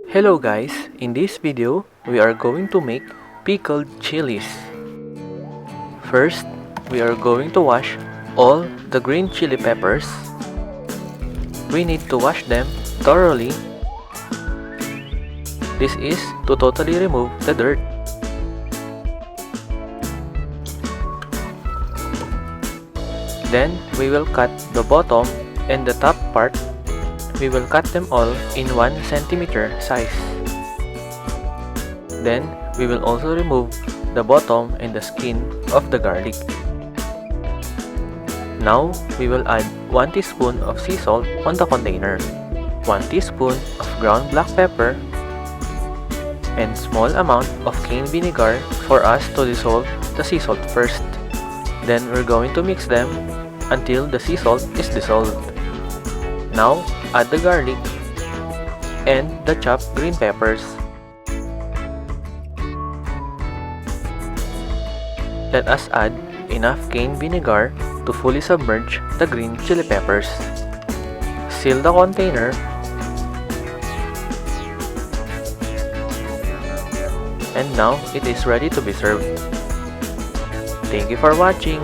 Hello guys, in this video, we are going to make pickled chilies. First, we are going to wash all the green chili peppers. We need to wash them thoroughly. This is to totally remove the dirt. Then, we will cut the bottom and the top part. We will cut them all in 1 cm size. Then, we will also remove the bottom and the skin of the garlic. Now, we will add 1 teaspoon of sea salt on the container, 1 teaspoon of ground black pepper, and small amount of cane vinegar for us to dissolve the sea salt first. Then, we're going to mix them until the sea salt is dissolved. Now, add the garlic and the chopped green peppers. Let us add enough cane vinegar to fully submerge the green chili peppers. Seal the container and now it is ready to be served. Thank you for watching.